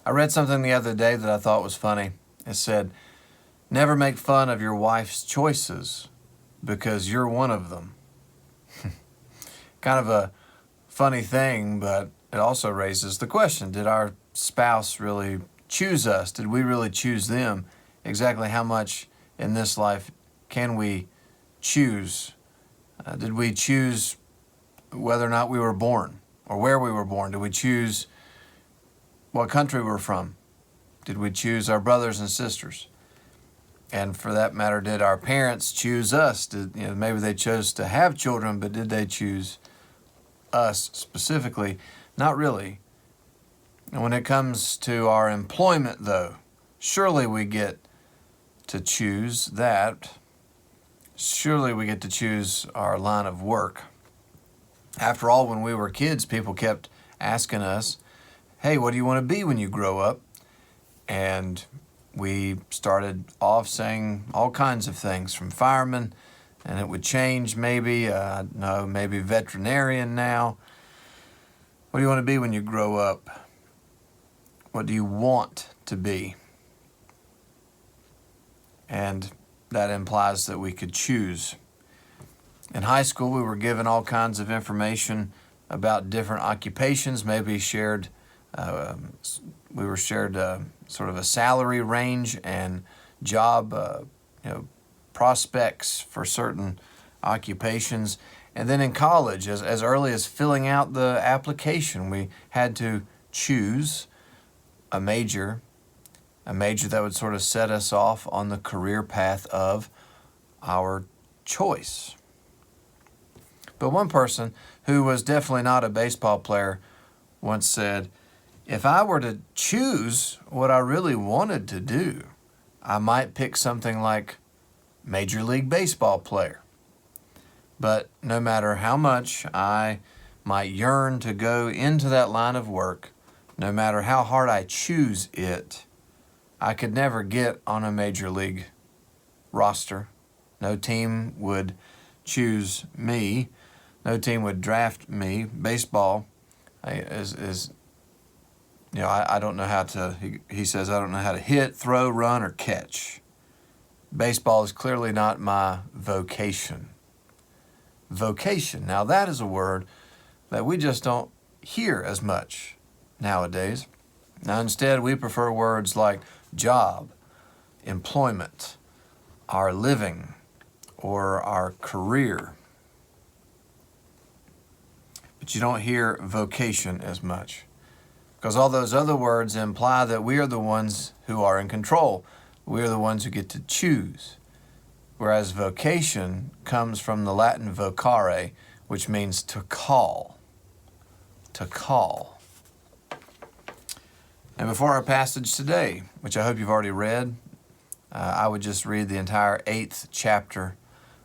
I read something the other day that I thought was funny. It said, never make fun of your wife's choices because you're one of them. Kind of a funny thing, but it also raises the question, did our spouse really choose us? Did we really choose them? Exactly how much in this life can we choose? Did we choose whether or not we were born or where we were born? Did we choose what country we're from? Did we choose our brothers and sisters? And for that matter, did our parents choose us? Maybe they chose to have children, but did they choose us specifically? Not really. And when it comes to our employment, though, surely we get to choose that. Surely we get to choose our line of work. After all, when we were kids, people kept asking us, hey, what do you want to be when you grow up? And we started off saying all kinds of things, from fireman, and it would change maybe, maybe veterinarian now. What do you want to be when you grow up? What do you want to be? And that implies that we could choose. In high school, we were given all kinds of information about different occupations, maybe we were shared sort of a salary range and job prospects for certain occupations. And then in college, as early as filling out the application, we had to choose a major that would sort of set us off on the career path of our choice. But one person who was definitely not a baseball player once said, if I were to choose what I really wanted to do, I might pick something like Major League Baseball player. But no matter how much I might yearn to go into that line of work, no matter how hard I choose it, I could never get on a Major League roster. No team would choose me. No team would draft me. Baseball is I don't know how to, he says, I don't know how to hit, throw, run, or catch. Baseball is clearly not my vocation. Vocation, now that is a word that we just don't hear as much nowadays. Now instead, we prefer words like job, employment, our living, or our career. But you don't hear vocation as much, because all those other words imply that we are the ones who are in control. We are the ones who get to choose. Whereas vocation comes from the Latin vocare, which means to call. To call. And before our passage today, which I hope you've already read, I would just read the entire 8th chapter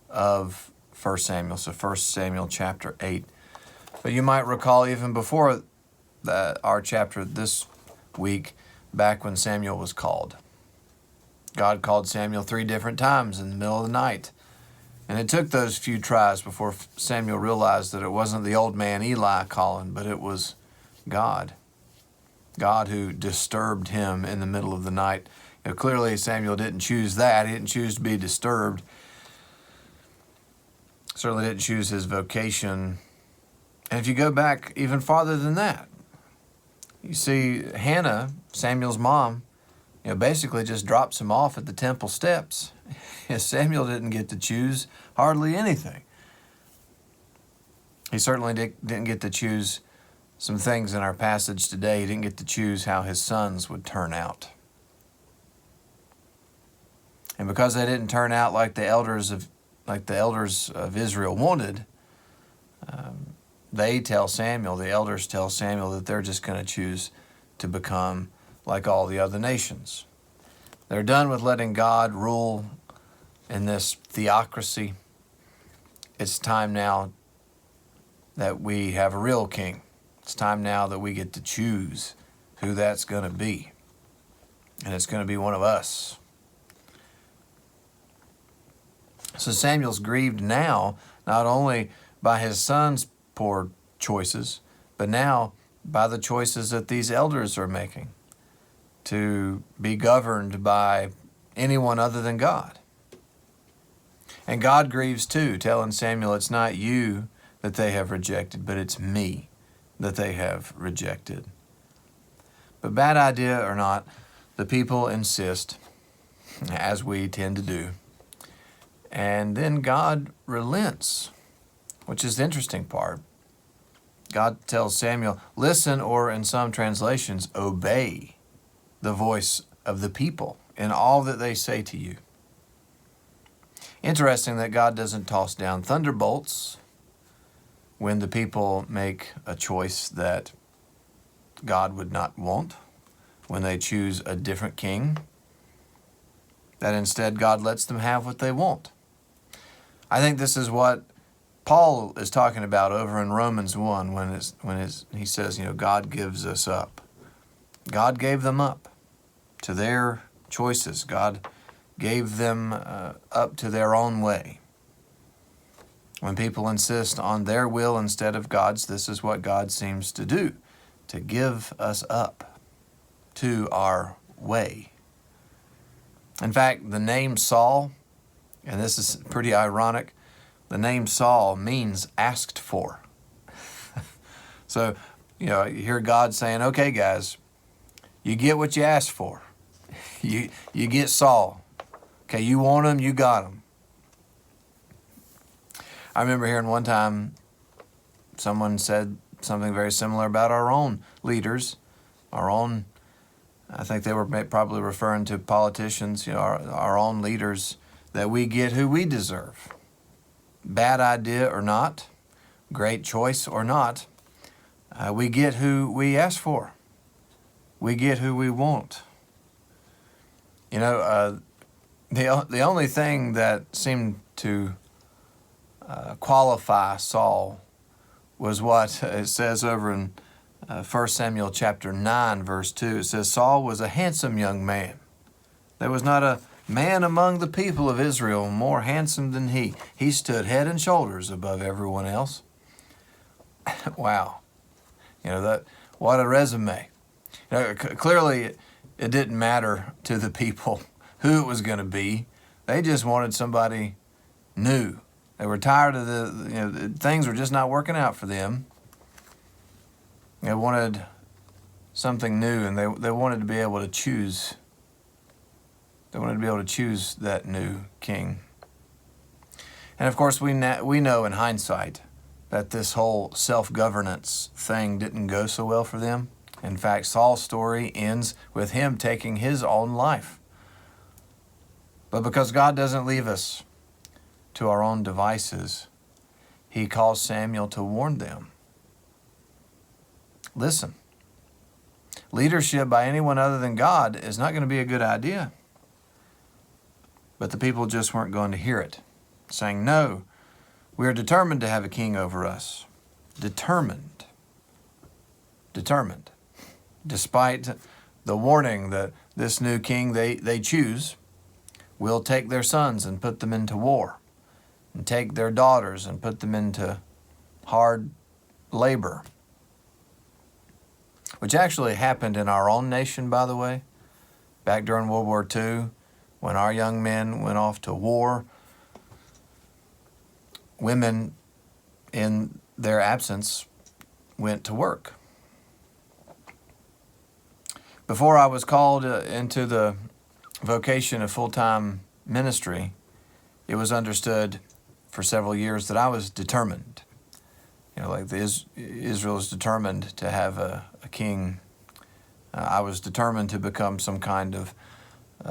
of 1 Samuel, so 1 Samuel chapter 8. But you might recall even before our chapter this week, back when Samuel was called. God called Samuel 3 different times in the middle of the night. And it took those few tries before Samuel realized that it wasn't the old man Eli calling, but it was God. God who disturbed him in the middle of the night. Clearly Samuel didn't choose that. He didn't choose to be disturbed. Certainly didn't choose his vocation. And if you go back even farther than that, you see Hannah, Samuel's mom, basically just drops him off at the temple steps. Samuel didn't get to choose hardly anything. He certainly didn't get to choose some things in our passage today. He didn't get to choose how his sons would turn out. And because they didn't turn out like the elders of Israel wanted, the elders tell Samuel that they're just going to choose to become like all the other nations. They're done with letting God rule in this theocracy. It's time now that we have a real king. It's time now that we get to choose who that's going to be. And it's going to be one of us. So Samuel's grieved now, not only by his son's poor choices, but now by the choices that these elders are making. to be governed by anyone other than God. And God grieves too, telling Samuel, it's not you that they have rejected, but it's me that they have rejected. But bad idea or not, the people insist, as we tend to do. And then God relents, which is the interesting part. God tells Samuel, listen, or in some translations, obey the voice of the people in all that they say to you. Interesting that God doesn't toss down thunderbolts when the people make a choice that God would not want, when they choose a different king, that instead God lets them have what they want. I think this is what Paul is talking about over in Romans 1 when he says, God gives us up. God gave them up to their choices. God gave them up to their own way. When people insist on their will instead of God's, this is what God seems to do, to give us up to our way. In fact, the name Saul, and this is pretty ironic, the name Saul means asked for. So, you hear God saying, okay, guys, you get what you asked for. You get Saul. Okay, you want him, you got him. I remember hearing one time someone said something very similar about our own leaders, I think they were probably referring to politicians, our own leaders, that we get who we deserve. Bad idea or not, great choice or not, we get who we ask for. We get who we want. The only thing that seemed to qualify Saul was what it says over in 1 Samuel chapter 9, verse 2. It says, Saul was a handsome young man. There was not a man among the people of Israel more handsome than he. He stood head and shoulders above everyone else. Wow. What a resume. Clearly, it didn't matter to the people who it was going to be. They just wanted somebody new. They were tired of things were just not working out for them. They wanted something new, and they wanted to be able to choose. They wanted to be able to choose that new king. And of course, we know in hindsight that this whole self-governance thing didn't go so well for them. In fact, Saul's story ends with him taking his own life. But because God doesn't leave us to our own devices, he calls Samuel to warn them. Listen, leadership by anyone other than God is not going to be a good idea. But the people just weren't going to hear it, saying, no, we are determined to have a king over us. Determined. Despite the warning that this new king they choose will take their sons and put them into war, and take their daughters and put them into hard labor, which actually happened in our own nation, by the way, back during World War II, when our young men went off to war. Women, in their absence, went to work. Before I was called into the vocation of full-time ministry, it was understood for several years that I was determined. Israel is determined to have a king. I was determined to become some kind of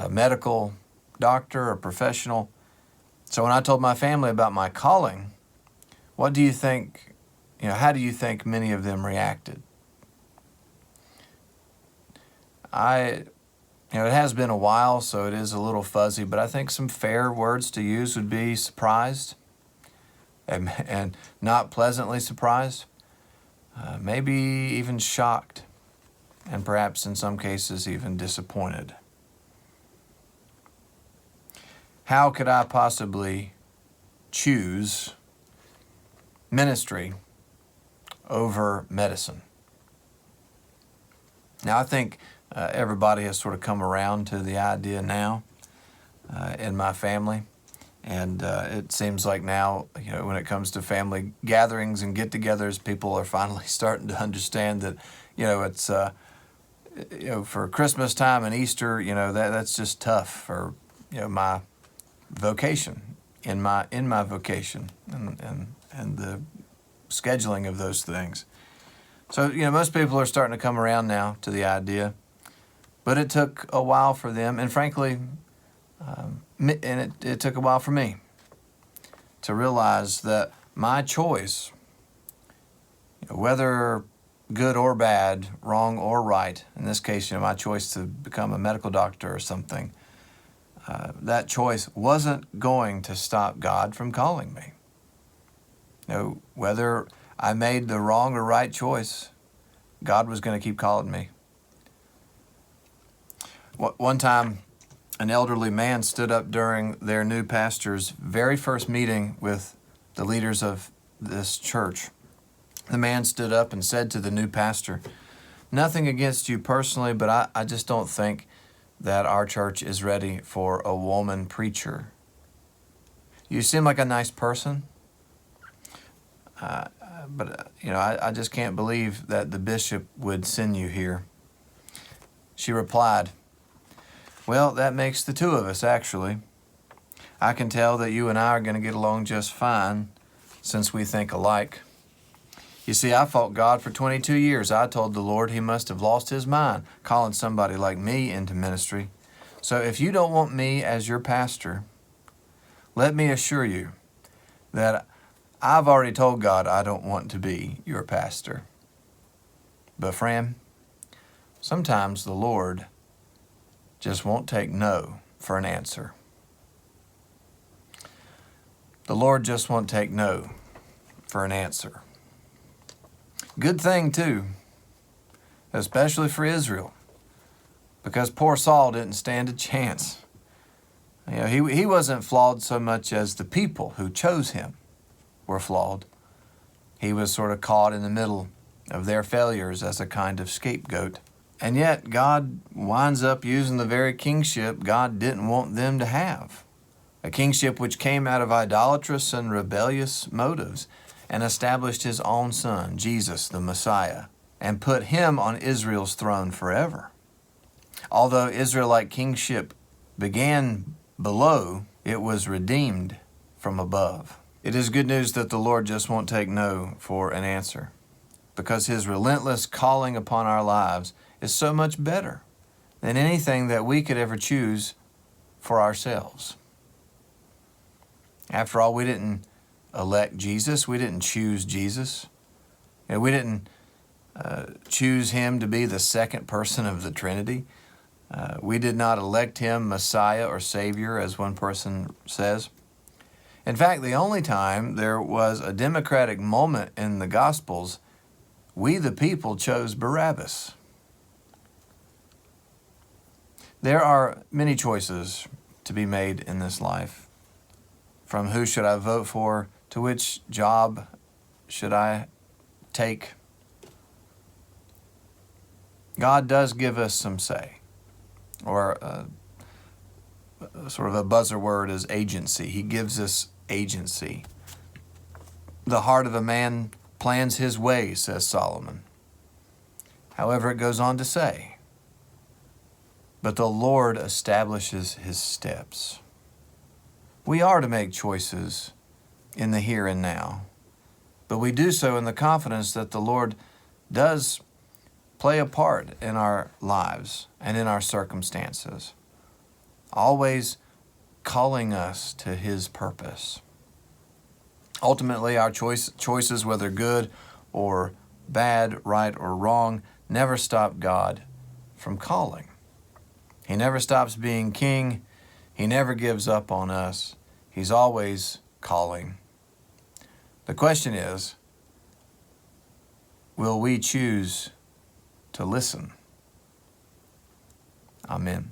medical doctor or professional. So when I told my family about my calling, what do you think, how do you think many of them reacted? It has been a while, so it is a little fuzzy, but I think some fair words to use would be surprised and not pleasantly surprised, maybe even shocked, and perhaps in some cases even disappointed. How could I possibly choose ministry over medicine? Now, I think everybody has sort of come around to the idea now in my family. And it seems like now, when it comes to family gatherings and get-togethers, people are finally starting to understand that, it's, for Christmas time and Easter, that's just tough for, my vocation, in my vocation, and the scheduling of those things. So, most people are starting to come around now to the idea, but it took a while for them, and frankly, it took a while for me to realize that my choice, whether good or bad, wrong or right, in this case, my choice to become a medical doctor or something, that choice wasn't going to stop God from calling me. Whether I made the wrong or right choice, God was going to keep calling me. One time, an elderly man stood up during their new pastor's very first meeting with the leaders of this church. The man stood up and said to the new pastor, "Nothing against you personally, but I just don't think that our church is ready for a woman preacher. You seem like a nice person, but I just can't believe that the bishop would send you here." She replied, "Well, that makes the two of us, actually. I can tell that you and I are going to get along just fine since we think alike. You see, I fought God for 22 years. I told the Lord he must have lost his mind calling somebody like me into ministry. So if you don't want me as your pastor, let me assure you that I've already told God I don't want to be your pastor. But Fran, sometimes the Lord just won't take no for an answer. The Lord just won't take no for an answer." Good thing, too, especially for Israel, because poor Saul didn't stand a chance. He wasn't flawed so much as the people who chose him were flawed. He was sort of caught in the middle of their failures as a kind of scapegoat. And yet, God winds up using the very kingship God didn't want them to have, a kingship which came out of idolatrous and rebellious motives, and established his own son, Jesus the Messiah, and put him on Israel's throne forever. Although Israelite kingship began below, it was redeemed from above. It is good news that the Lord just won't take no for an answer, because his relentless calling upon our lives is so much better than anything that we could ever choose for ourselves. After all, we didn't elect Jesus. We didn't choose Jesus. We didn't choose him to be the second person of the Trinity. We did not elect him Messiah or Savior, as one person says. In fact, the only time there was a democratic moment in the Gospels, we the people chose Barabbas. There are many choices to be made in this life. From who should I vote for, to which job should I take? God does give us some say, or sort of a buzzword is agency. He gives us agency. The heart of a man plans his way, says Solomon. However, it goes on to say, but the Lord establishes his steps. We are to make choices in the here and now, but we do so in the confidence that the Lord does play a part in our lives and in our circumstances, always calling us to his purpose. Ultimately, our choices, whether good or bad, right or wrong, never stop God from calling. He never stops being king. He never gives up on us. He's always calling. The question is, will we choose to listen? Amen.